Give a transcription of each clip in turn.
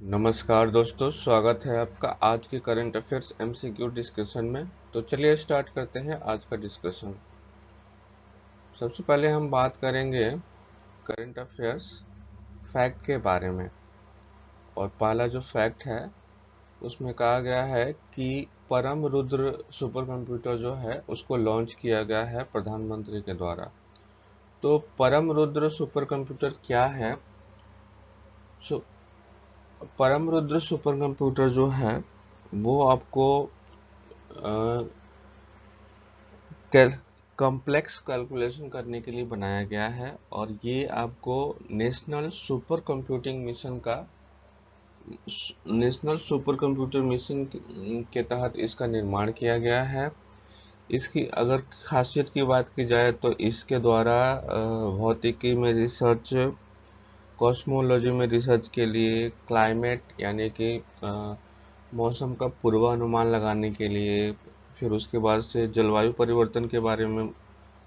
नमस्कार दोस्तों, स्वागत है आपका आज के करंट अफेयर्स एमसीक्यू डिस्कशन में। तो चलिए स्टार्ट करते हैं आज का डिस्कशन। सबसे पहले हम बात करेंगे करंट अफेयर्स फैक्ट के बारे में। और पहला जो फैक्ट है उसमें कहा गया है कि परम रुद्र सुपर कंप्यूटर जो है उसको लॉन्च किया गया है प्रधानमंत्री के द्वारा। तो परम रुद्र सुपर कंप्यूटर क्या है? सु, परम रुद्र सुपर कंप्यूटर जो है वो आपको कॉम्प्लेक्स कैलकुलेशन करने के लिए बनाया गया है। और ये आपको नेशनल सुपर कंप्यूटिंग मिशन का नेशनल सुपर कंप्यूटर मिशन के तहत इसका निर्माण किया गया है। इसकी अगर खासियत की बात की जाए तो इसके द्वारा भौतिकी में रिसर्च, कॉस्मोलॉजी में रिसर्च के लिए, क्लाइमेट यानी कि मौसम का पूर्वानुमान लगाने के लिए, फिर उसके बाद से जलवायु परिवर्तन के बारे में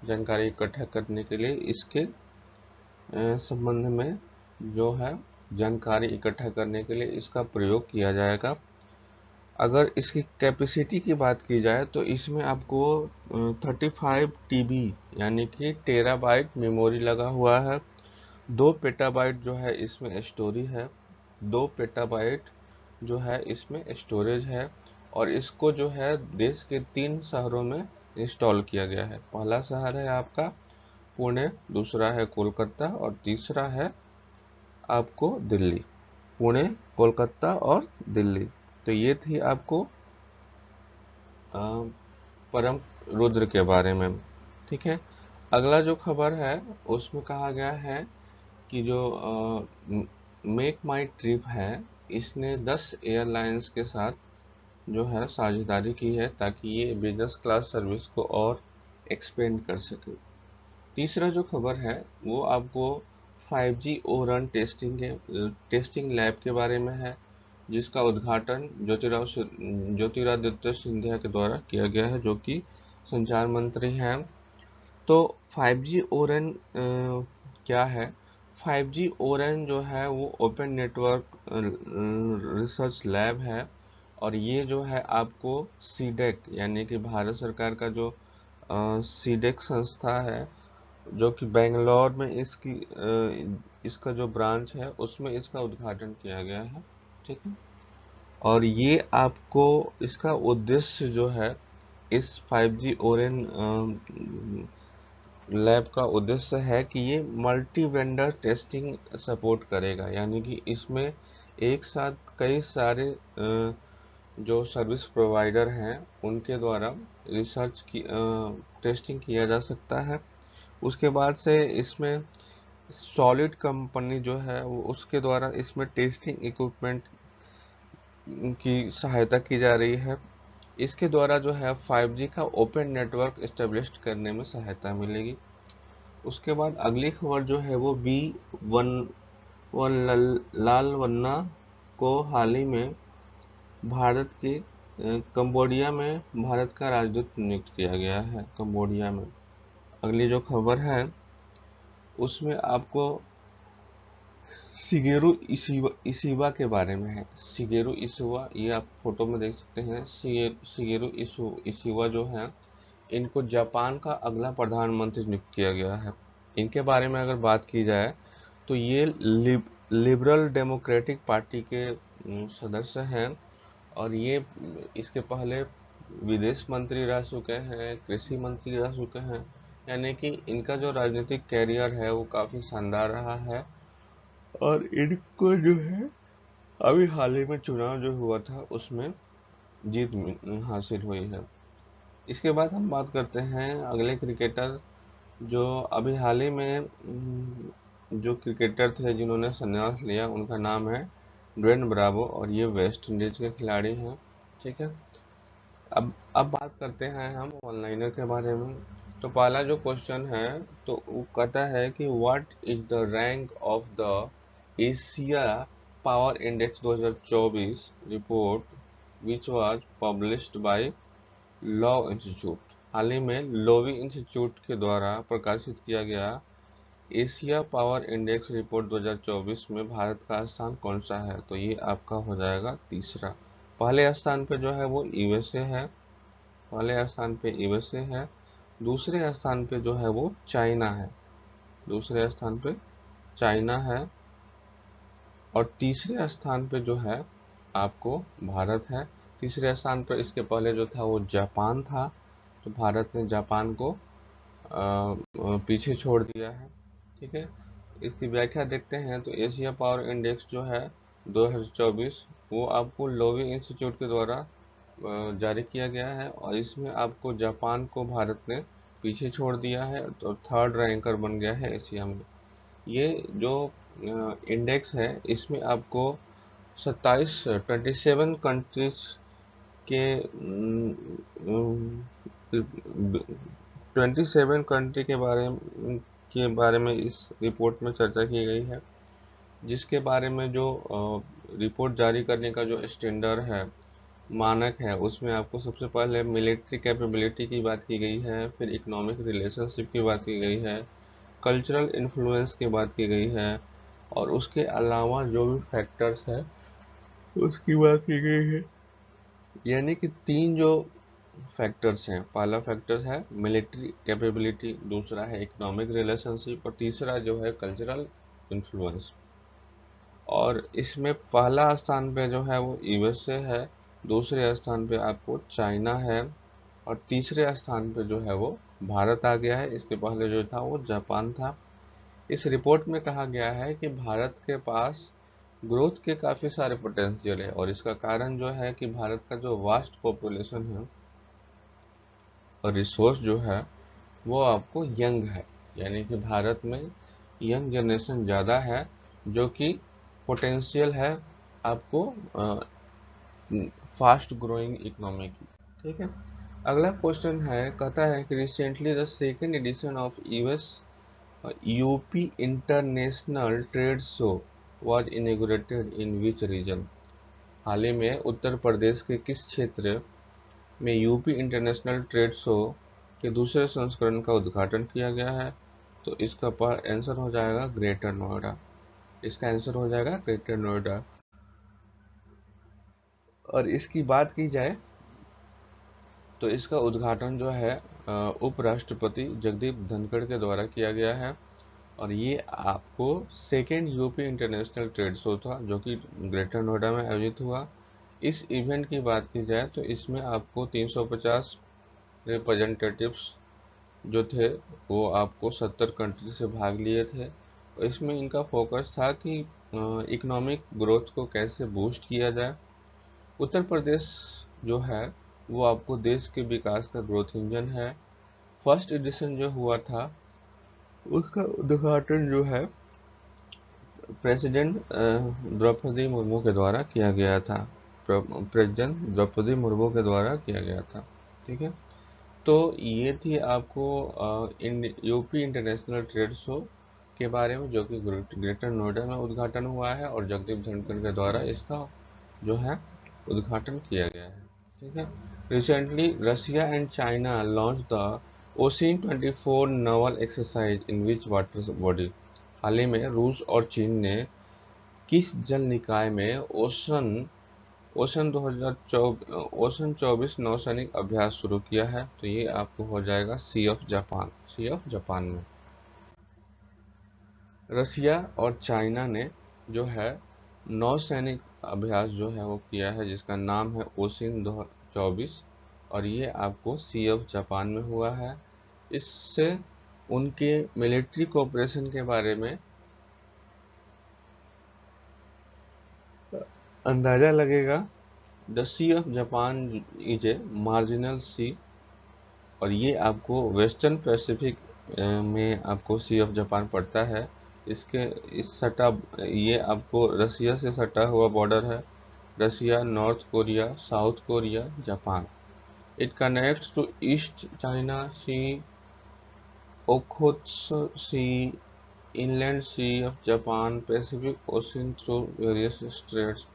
जानकारी इकट्ठा करने के लिए इसके संबंध में जो है जानकारी इकट्ठा करने के लिए इसका प्रयोग किया जाएगा। अगर इसकी कैपेसिटी की बात की जाए तो इसमें आपको 35 टीबी यानी कि टेराबाइट मेमोरी लगा हुआ है। 2 पेटाबाइट जो है इसमें स्टोरेज है, 2 पेटाबाइट जो है इसमें स्टोरेज है। और इसको जो है देश के 3 शहरों में इंस्टॉल किया गया है। पहला शहर है आपका पुणे, दूसरा है कोलकाता और तीसरा है आपको दिल्ली। पुणे, कोलकाता और दिल्ली। तो ये थी आपको अ, परम रुद्र के बारे में। ठीक है, अगला जो खबर है उसमें कहा गया है कि जो मेक माई ट्रिप है इसने 10 एयरलाइंस के साथ जो है साझेदारी की है ताकि ये बिजनेस क्लास सर्विस को और एक्सपेंड कर सके। तीसरा जो खबर है वो आपको 5G ओरन टेस्टिंग लैब के बारे में है, जिसका उद्घाटन ज्योतिरादित्य सिंधिया के द्वारा किया गया है, जो कि संचार मंत्री हैं। तो 5G ओरन क्या है? 5G ओरन जो है वो ओपन नेटवर्क रिसर्च लैब है। और ये जो है आपको सीडेक यानी कि भारत सरकार का जो सीडेक संस्था है, जो कि बेंगलोर में इसका जो ब्रांच है उसमें इसका उद्घाटन किया गया है। ठीक है, और ये आपको इसका उद्देश्य जो है इस 5G ओरेन लैब का उद्देश्य है कि ये मल्टी वेंडर टेस्टिंग सपोर्ट करेगा, यानी कि इसमें एक साथ कई सारे जो सर्विस प्रोवाइडर हैं उनके द्वारा रिसर्च की टेस्टिंग किया जा सकता है। उसके बाद से इसमें सॉलिड कंपनी जो है वो उसके द्वारा इसमें टेस्टिंग इक्विपमेंट की सहायता की जा रही है। इसके द्वारा जो है 5G का ओपन नेटवर्क एस्टेब्लिश करने में सहायता मिलेगी। उसके बाद अगली खबर जो है वो लालवन्ना को हाल ही में भारत के कंबोडिया में भारत का राजदूत नियुक्त किया गया है कंबोडिया में। अगली जो खबर है उसमें आपको शिगेरू इशिबा के बारे में है। शिगेरू इशिबा, ये आप फोटो में देख सकते हैं। शिगेरू इशिबा जो है इनको जापान का अगला प्रधानमंत्री नियुक्त किया गया है। इनके बारे में अगर बात की जाए तो ये लिबरल डेमोक्रेटिक पार्टी के सदस्य हैं। और ये इसके पहले विदेश मंत्री रह चुके हैं, कृषि मंत्री रह चुके हैं। यानी कि इनका जो राजनीतिक कैरियर है वो काफी शानदार रहा है। और इनको जो है अभी हाल ही में चुनाव जो हुआ था उसमें जीत हासिल हुई है। इसके बाद हम बात करते हैं अगले क्रिकेटर जो अभी हाल ही में जो क्रिकेटर थे जिन्होंने संन्यास लिया, उनका नाम है ड्वेन ब्रावो और ये वेस्ट इंडीज के खिलाड़ी हैं। ठीक है, अब बात करते हैं हम ऑनलाइनर के बारे में। तो पहला जो क्वेश्चन है तो वो कहता है कि what is the rank of the Asia Power Index 2024 report which was published by Lowy Institute. हाल ही में लोवी इंस्टीट्यूट के द्वारा प्रकाशित किया गया एशिया पावर इंडेक्स रिपोर्ट 2024 में भारत का स्थान कौन सा है? तो ये आपका हो जाएगा तीसरा। पहले स्थान पे जो है वो यूएसए है, पहले स्थान पे यूएसए है, दूसरे स्थान पे जो है वो चाइना है, दूसरे स्थान पे चाइना है, और तीसरे स्थान पे जो है आपको भारत है। तीसरे स्थान पर इसके पहले जो था वो जापान था, तो भारत ने जापान को पीछे छोड़ दिया है। ठीक है, इसकी व्याख्या देखते हैं तो एशिया पावर इंडेक्स जो है 2024 वो आपको लोवी इंस्टीट्यूट के द्वारा जारी किया गया है, और इसमें आपको जापान को भारत ने पीछे छोड़ दिया है, तो थर्ड रैंकर बन गया है एशिया में। ये जो इंडेक्स है इसमें आपको 27 कंट्रीज के 27 कंट्री के बारे में इस रिपोर्ट में चर्चा की गई है, जिसके बारे में जो रिपोर्ट जारी करने का जो स्टैंडर्ड है, मानक है, उसमें आपको सबसे पहले मिलिट्री कैपेबिलिटी की बात की गई है, फिर इकोनॉमिक रिलेशनशिप की बात की गई है, कल्चरल इन्फ्लुएंस की बात की गई है, और उसके अलावा जो भी फैक्टर्स है उसकी बात की गई है। यानी कि तीन जो फैक्टर्स हैं, पहला फैक्टर है मिलिट्री कैपेबिलिटी, दूसरा है इकोनॉमिक रिलेशनशिप, और तीसरा जो है कल्चरल इन्फ्लुएंस। और इसमें पहला स्थान पे जो है वो यूएसए है, दूसरे स्थान पे आपको चाइना है, और तीसरे स्थान पे जो है वो भारत आ गया है। इसके पहले जो था वो जापान था। इस रिपोर्ट में कहा गया है कि भारत के पास ग्रोथ के काफ़ी सारे पोटेंशियल है, और इसका कारण जो है कि भारत का जो वास्ट पॉपुलेशन है और रिसोर्स जो है वो आपको यंग है, यानी कि भारत में यंग जनरेशन ज़्यादा है, जो कि पोटेंशियल है आपको फास्ट ग्रोइंग इकोनॉमी की। ठीक है, अगला क्वेश्चन है, कहता है कि recently the second edition of US UP international trade show was inaugurated in which region? हाल ही में उत्तर प्रदेश के किस क्षेत्र में यूपी इंटरनेशनल ट्रेड शो के दूसरे संस्करण का उद्घाटन किया गया है? तो इसका आंसर हो जाएगा ग्रेटर नोएडा। इसका आंसर हो जाएगा ग्रेटर नोएडा। और इसकी बात की जाए तो इसका उद्घाटन जो है उपराष्ट्रपति जगदीप धनखड़ के द्वारा किया गया है, और ये आपको second UP international trade show था जो कि ग्रेटर नोएडा में आयोजित हुआ। इस इवेंट की बात की जाए तो इसमें आपको 350 रिप्रेजेंटेटिव्स जो थे वो आपको 70 कंट्री से भाग लिए थे, और इसमें इनका फोकस था कि इकोनॉमिक ग्रोथ को कैसे बूस्ट किया जाए। उत्तर प्रदेश जो है वो आपको देश के विकास का ग्रोथ इंजन है। फर्स्ट एडिशन जो हुआ था उसका उद्घाटन जो है प्रेसिडेंट द्रौपदी मुर्मू के द्वारा किया गया था, प्रेसिडेंट द्रौपदी मुर्मू के द्वारा किया गया था। ठीक है, तो ये थी आपको यूपी इंटरनेशनल ट्रेड शो के बारे में, जो कि ग्रेटर नोएडा में उद्घाटन हुआ है, और जगदीप धनखड़ के द्वारा इसका जो है उद्घाटन किया गया है। ठीक है, recently Russia and China launch the ocean 24 naval exercise in which water body? हाल ही में रूस और चीन ने किस जल निकाय में ओशन 24 नौसैनिक अभ्यास शुरू किया है? तो ये आपको हो जाएगा sea of Japan, sea of Japan में। रसिया और चाइना ने जो है नौसैनिक अभ्यास जो है वो किया है, जिसका नाम है ओशिन 24, और ये आपको सी ऑफ जापान में हुआ है। इससे उनके मिलिट्री कोऑपरेशन के बारे में अंदाजा लगेगा। The sea of Japan is a marginal sea, और ये आपको वेस्टर्न पैसिफिक में आपको सी ऑफ जापान पड़ता है। इसके इस सटा ये आपको रसिया से सटा हुआ बॉर्डर है, Russia, North Korea, South Korea, Japan. It connects to East China Sea, Okhotsk Sea, inland sea of Japan, Pacific Ocean through various straits.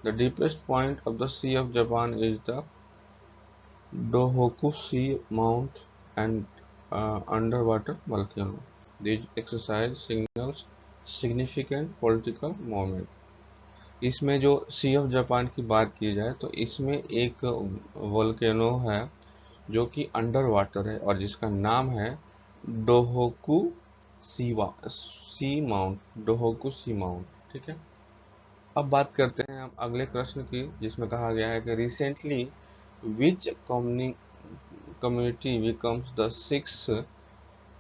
The deepest point of the Sea of Japan is the Dohoku Sea Mount and underwater volcano. This exercise signals significant political moment. इसमें जो सी of Japan की बात की जाए तो इसमें एक volcano है जो कि अंडर वाटर है और जिसका नाम है डोहोकू सी माउंट, डोहोकू सी माउंट। ठीक है, अब बात करते हैं हम अगले प्रश्न की, जिसमें कहा गया है कि recently which community becomes the six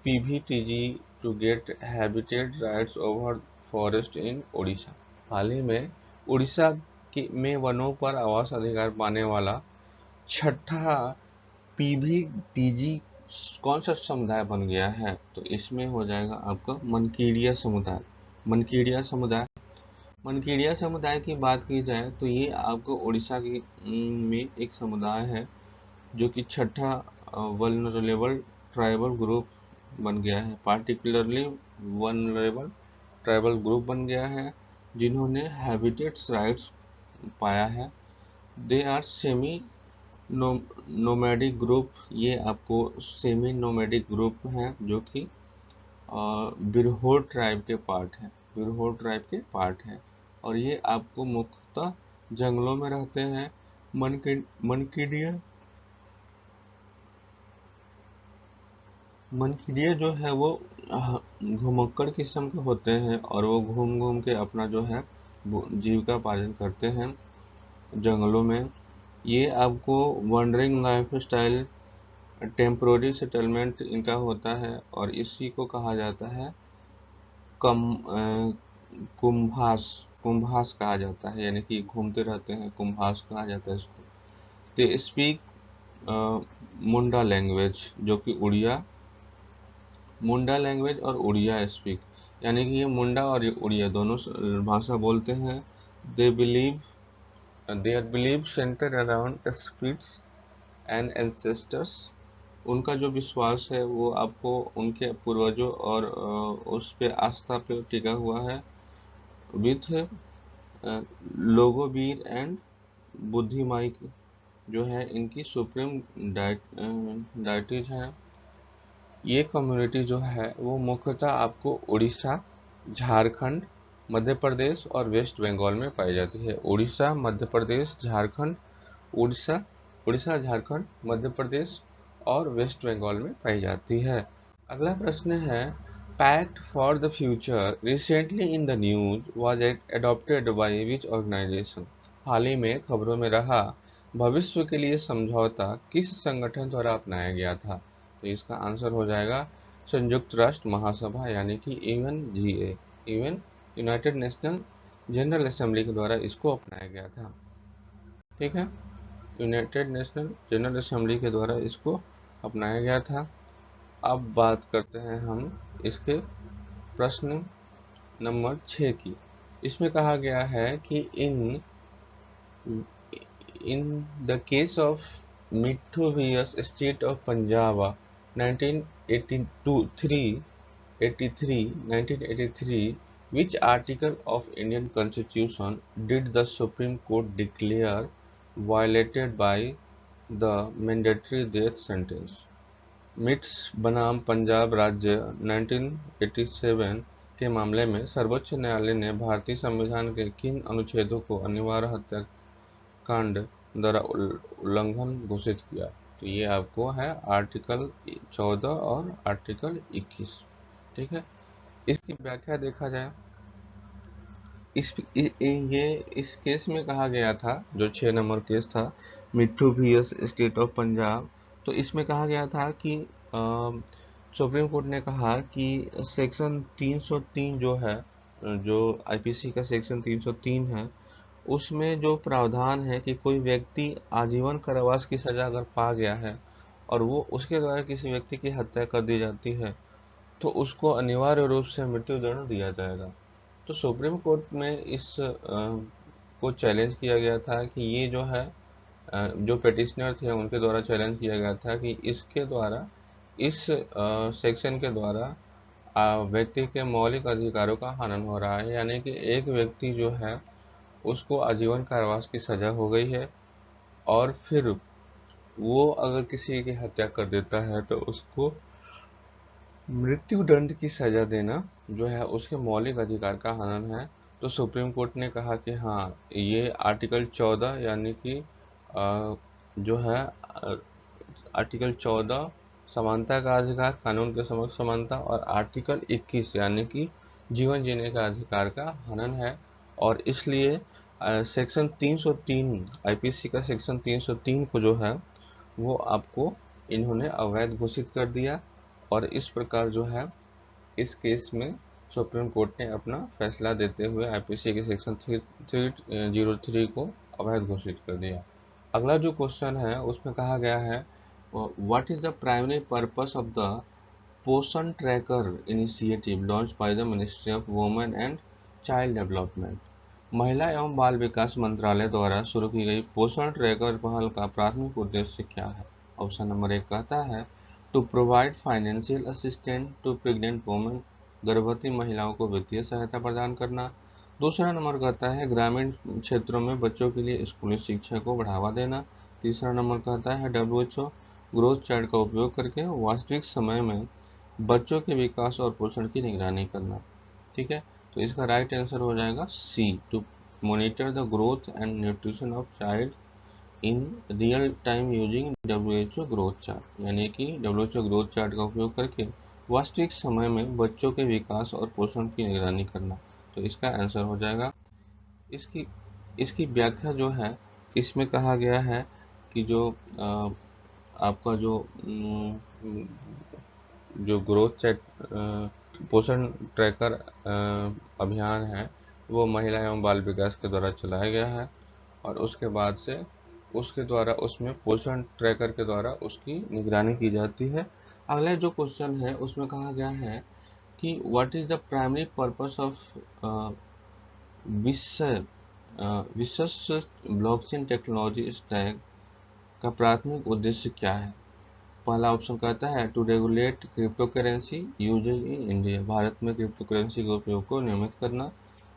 PVTG to get habitat rights over forest in Odisha. हाल ही में उड़ीसा में वनों पर आवास अधिकार पाने वाला छठा पीवीटीजी कौन सा समुदाय बन गया है? तो इसमें हो जाएगा आपका मनकीड़िया समुदाय। मनकीड़िया समुदाय, मनकीड़िया समुदाय की बात की जाए तो ये आपको उड़ीसा की में एक समुदाय है जो कि छठा वल्नरेबल ट्राइबल ग्रुप बन गया है, पार्टिकुलरली वल्नरेबल ट्राइबल ग्रुप बन गया है जिन्होंने हैबिटेट्स राइट्स पाया है। They are semi nomadic group, ये आपको सेमी नोमैडिक ग्रुप हैं जो कि बिरहोर ट्राइब के पार्ट हैं, बिरहोर ट्राइब के पार्ट हैं और ये आपको मुख्यतः जंगलों में रहते हैं। मनकीड़िया मनकीड़िया जो है वो घुमक्कड़ किस्म के होते हैं और वो घूम घूम के अपना जो है जीविका पालन करते हैं जंगलों में। ये आपको wondering life style, temporary settlement इनका होता है और इसी को कहा जाता है कम कुंभास, कुंभास कहा जाता है, यानी कि घूमते रहते हैं, कुंभास कहा जाता है इसको। दे स्पीक मुंडा लैंग्वेज, जो कि उड़िया, मुंडा लैंग्वेज और उड़िया स्पीक, यानी कि ये मुंडा और ये उड़िया दोनों भाषा बोलते हैं। They believe they are believe centre around spirits and ancestors, उनका जो विश्वास है वो आपको उनके पूर्वजों और उस पे आस्था पे टिका हुआ है। विथ लोगोवीर एंड बुद्धिमाई जो है इनकी सुप्रीम डाइटीज है। ये कम्युनिटी जो है वो मुख्यतः आपको उड़ीसा, झारखंड, मध्य प्रदेश और वेस्ट बंगाल में पाई जाती है। उड़ीसा, मध्य प्रदेश, झारखंड, उड़ीसा उड़ीसा झारखंड, मध्य प्रदेश और वेस्ट बंगाल में पाई जाती है। अगला प्रश्न है, pact for the future recently in the news was adopted by which organisation. हाल ही में खबरों में रहा भविष्य के लिए समझौता किस संगठन द्वारा अपनाया गया था? तो इसका आंसर हो जाएगा संयुक्त राष्ट्र महासभा, यानी कि UNGA, United national general assembly के द्वारा इसको अपनाया गया था। ठीक है, यूनाइटेड नेशनल जनरल असेंबली के द्वारा इसको अपनाया गया था। अब बात करते हैं हम इसके प्रश्न नंबर 6 की। इसमें कहा गया है कि इन द केस ऑफ मिठोवियस state of Punjab 1983 which article of Indian Constitution did the Supreme Court declare violated by the mandatory death sentence? मिट्स बनाम पंजाब राज्य 1987 के मामले में सर्वोच्च न्यायालय ने भारतीय संविधान के किन अनुच्छेदों को अनिवार्य हत्याकांड द्वारा उल्लंघन घोषित किया? तो ये आपको है आर्टिकल 14 और आर्टिकल 21। ठीक है, इसकी व्याख्या देखा जाए, इस केस में कहा गया था, जो 6 नंबर केस था मिट्ठू वीएस स्टेट ऑफ पंजाब, तो इसमें कहा गया था कि सुप्रीम कोर्ट ने कहा कि सेक्शन 303 जो है, जो आईपीसी का सेक्शन 303 है, उसमें जो प्रावधान है कि कोई व्यक्ति आजीवन कारावास की सजा अगर पा गया है और वो उसके द्वारा किसी व्यक्ति की हत्या कर दी जाती है तो उसको अनिवार्य रूप से मृत्युदंड दिया जाएगा। तो सुप्रीम कोर्ट में इस को चैलेंज किया गया था कि ये जो है जो पेटिशनर थे उनके द्वारा चैलेंज किया गया था कि इसके द्वारा, इस सेक्शन के द्वारा व्यक्ति के मौलिक अधिकारों का हनन हो रहा है, यानी कि एक व्यक्ति जो है उसको आजीवन कारावास की सजा हो गई है और फिर वो अगर किसी की हत्या कर देता है तो उसको मृत्यु दंड की सजा देना जो है उसके मौलिक अधिकार का हनन है। तो सुप्रीम कोर्ट ने कहा कि हाँ, ये आर्टिकल 14 यानी कि जो है आर्टिकल 14 समानता का अधिकार, कानून के समक्ष समानता, और आर्टिकल 21 यानी कि जीवन जीने का अधिकार का हनन है। और इसलिए सेक्शन 303 आईपीसी का सेक्शन 303 को जो है वो आपको इन्होंने अवैध घोषित कर दिया। और इस प्रकार जो है इस केस में सुप्रीम कोर्ट ने अपना फैसला देते हुए आईपीसी के सेक्शन 303 को अवैध घोषित कर दिया। अगला जो क्वेश्चन है उसमें कहा गया है what is the primary purpose of the Poshan tracker initiative launch by the ministry of women and child development. महिला एवं बाल विकास मंत्रालय द्वारा शुरू की गई पोषण ट्रैकर पहल का प्राथमिक उद्देश्य क्या है? ऑप्शन नंबर 1 कहता है to provide financial assistance to pregnant women, गर्भवती महिलाओं को वित्तीय सहायता प्रदान करना। दूसरा नंबर कहता है ग्रामीण क्षेत्रों में बच्चों के लिए स्कूली शिक्षा को बढ़ावा देना। तीसरा नंबर कहता है WHO ग्रोथ चार्ट का उपयोग करके वास्तविक समय में बच्चों के विकास और पोषण की निगरानी करना। ठीक है, तो इसका राइट आंसर हो जाएगा C, to monitor the growth and nutrition of child in real time using WHO growth chart, यानी कि WHO ग्रोथ चार्ट का उपयोग करके वास्तविक समय में बच्चों के विकास और पोषण की निगरानी करना। तो इसका आंसर हो जाएगा। इसकी इसकी व्याख्या जो है इसमें कहा गया है कि जो आपका जो ग्रोथ चेक पोषण ट्रैकर अभियान है वो महिला एवं बाल विकास के द्वारा चलाया गया है। और उसके बाद से उसके द्वारा उसमें पोषण ट्रैकर के द्वारा उसकी निगरानी की जाती है। अगला जो क्वेश्चन है उसमें कहा गया है कि what is the primary purpose of Vishwa blockchain technology stack का प्राथमिक उद्देश्य क्या है? पहला ऑप्शन कहता है to regulate crypto currency usages in India, Bharat में क्रिप्टो करेंसी के उपयोग को नियमित करना।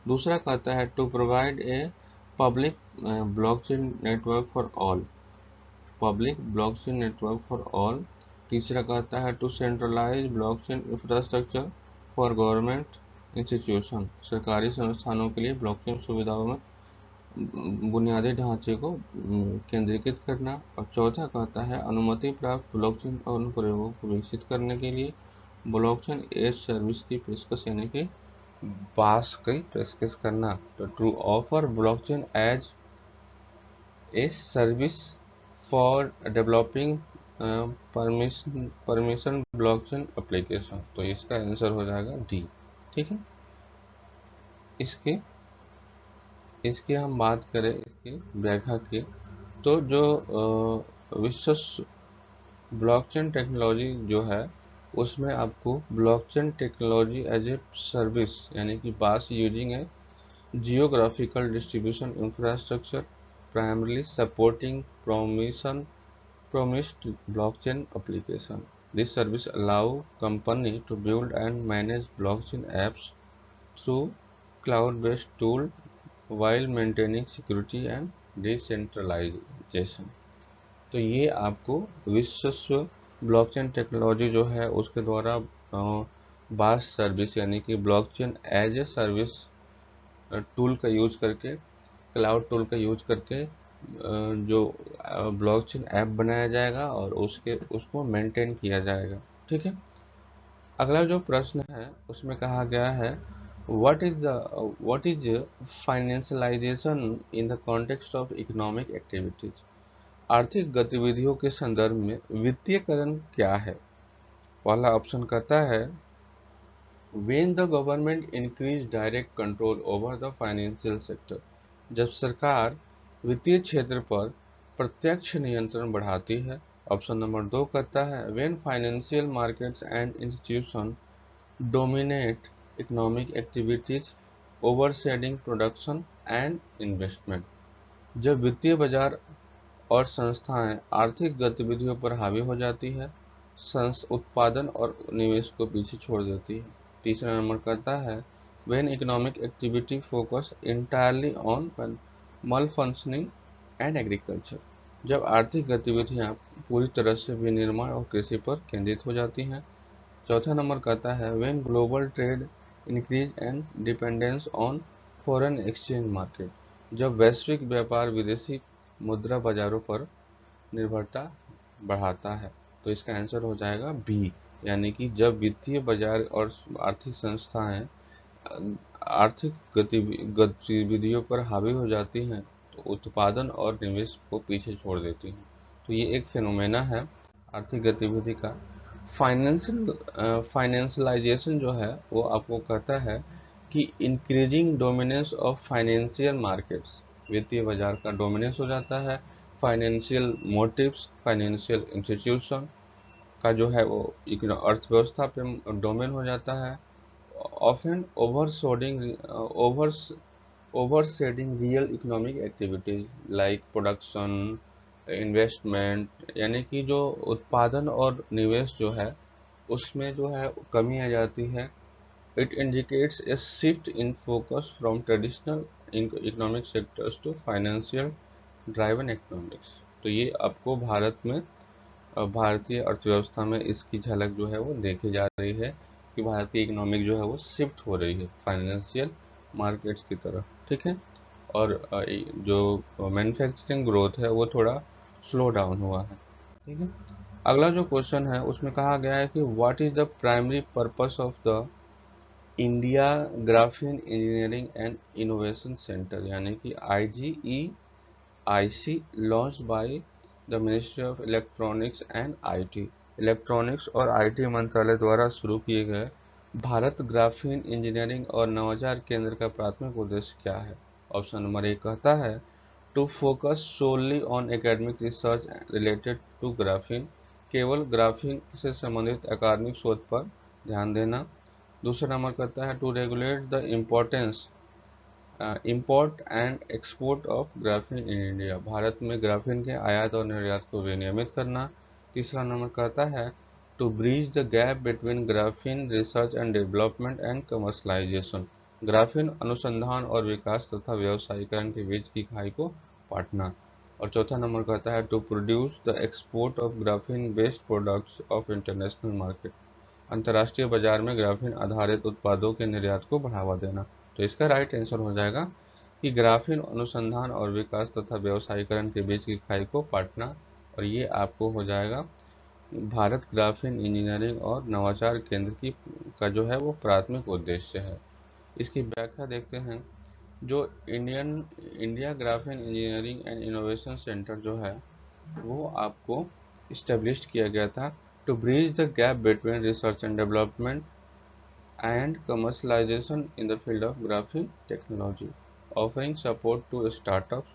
दूसरा कहता है to provide a public blockchain network for all, public blockchain network for all. तीसरा कहता है to centralise blockchain infrastructure for government institution, सरकारी संस्थानों के लिए ब्लॉकचेन सुविधाओं में बुनियादी ढांचे को केंद्रीकृत करना। और चौथा कहता है अनुमति प्राप्त ब्लॉकचेन अनुप्रयोगों को विकसित करने के लिए ब्लॉकचेन एज सर्विस की पेशकश, यानी कि बास की पेशकश करना। तो to offer blockchain as a service for developing permission blockchain application. तो इसका आंसर हो जाएगा डी। ठीक है, इसकी हम बात करें इसकी व्याख्या की, तो जो विश्व ब्लॉकचेन टेक्नोलॉजी जो है उसमें आपको blockchain technology as a service यानी कि बास यूजिंग है geographical distribution infrastructure primarily supporting promised blockchain application. This service allow company to build and manage blockchain apps through cloud-based tool while maintaining security and decentralization. तो ये आपको विश्व blockchain technology जो है उसके द्वारा बास सर्विस यानी कि blockchain as a service tool का यूज करके, क्लाउड टूल का यूज करके जो ब्लॉकचेन ऐप बनाया जाएगा और उसको मेंटेन किया जाएगा। ठीक है, अगला जो प्रश्न है उसमें कहा गया है what is financialisation in the context of economic activities, आर्थिक गतिविधियों के संदर्भ में वित्तीयकरण क्या है? पहला ऑप्शन कहता है when the government increase direct control over the financial sector, जब सरकार वित्तीय क्षेत्र पर प्रत्यक्ष नियंत्रण बढ़ाती है। ऑप्शन नंबर 2 कहता है when financial markets and institution dominate economic activities overshadowing production and investment, जब वित्तीय बाजार और संस्थाएं आर्थिक गतिविधियों पर हावी हो जाती है, उत्पादन और निवेश को पीछे छोड़ देती है। तीसरा नंबर कहता है when economic activity focus entirely on malfunctioning and agriculture, जब आर्थिक गतिविधियां पूरी तरह से विनिर्माण और कृषि पर केंद्रित हो जाती हैं। चौथा नंबर कहता है when global trade increase and dependence on foreign exchange market, जब वैश्विक व्यापार विदेशी मुद्रा बाजारों पर निर्भरता बढ़ाता है। तो इसका आंसर हो जाएगा बी, यानी कि जब वित्तीय बाजार और आर्थिक संस्थाएं आर्थिक गतिविधियों पर हावी हो जाती हैं तो उत्पादन और निवेश को पीछे छोड़ देती हैं। तो ये एक फिनोमेना है आर्थिक गतिविधि का। फाइनेंशियलाइजेशन जो है वो आपको कहता है कि increasing dominance of financial markets, वित्तीय बाजार का डोमिनेंस हो जाता है, फाइनेंशियल मोटिव्स, फाइनेंशियल इंस्टीट्यूशन का जो है वो अर्थव्यवस्था पे डोमेन हो जाता है, often overshading real economic activities like production, investment, यानी कि जो उत्पादन और निवेश जो है उसमें जो है कमी आ जाती है। It indicates a shift in focus from traditional economic sectors to financial driven economics। तो ये आपको भारत में भारतीय अर्थव्यवस्था में इसकी झलक जो है वो देखी जा रही है कि भारत की इकोनॉमिक जो है वो शिफ्ट हो रही है फाइनेंशियल मार्केट्स की तरफ, ठीक है। और जो मैन्युफैक्चरिंग ग्रोथ है वो थोड़ा स्लो डाउन हुआ है, ठीक है। अगला जो क्वेश्चन है उसमें कहा गया है कि what is the primary purpose of the India graphene engineering and innovation centre, यानी कि IGEIC launch by the ministry of electronics and IT. Electronics और आईटी मंत्रालय द्वारा शुरू किए गए भारत ग्राफीन इंजीनियरिंग और नवाचार केंद्र का प्राथमिक उद्देश्य क्या है। ऑप्शन नंबर ए कहता है to focus solely on academic research related to graphene, केवल ग्राफीन से संबंधित अकादमिक शोध पर ध्यान देना। दूसरा नंबर कहता है to regulate the import and export of graphene in India, Bharat में ग्राफीन के आयात और निर्यात को विनियमित करना। तीसरा नंबर कहता है to breach the gap between graphene research and development and commercialisation, graphene अनुसंधान और विकास तथा व्यवसायीकरण के बीच की खाई को पाटना। और चौथा नंबर कहता है to produce the export of graphene based products of international market, अंतर्राष्ट्रीय बाजार में ग्राफीन आधारित उत्पादों के निर्यात को बढ़ावा देना। तो इसका राइट आंसर हो जाएगा कि ग्राफीन अनुसंधान और विकास तथा व्यवसायीकरण के बीच की खाई को पाटना, और ये आपको हो जाएगा भारत ग्राफीन इंजीनियरिंग और नवाचार केंद्र की का जो है वो प्राथमिक उद्देश्य है। इसकी व्याख्या देखते हैं। जो India graphene engineering and innovation centre जो है वो आपको इस्टेब्लिश किया गया था to bridge the gap between research and development and commercialization in the field of graphene technology, offering support to startups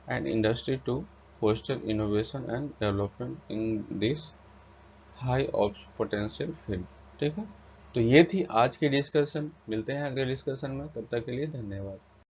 and industry to foster innovation and development in this high of potential field। ठीक है, तो ये थी आज की discussion. मिलते हैं अगले डिस्कशन में, तब तक के लिए धन्यवाद।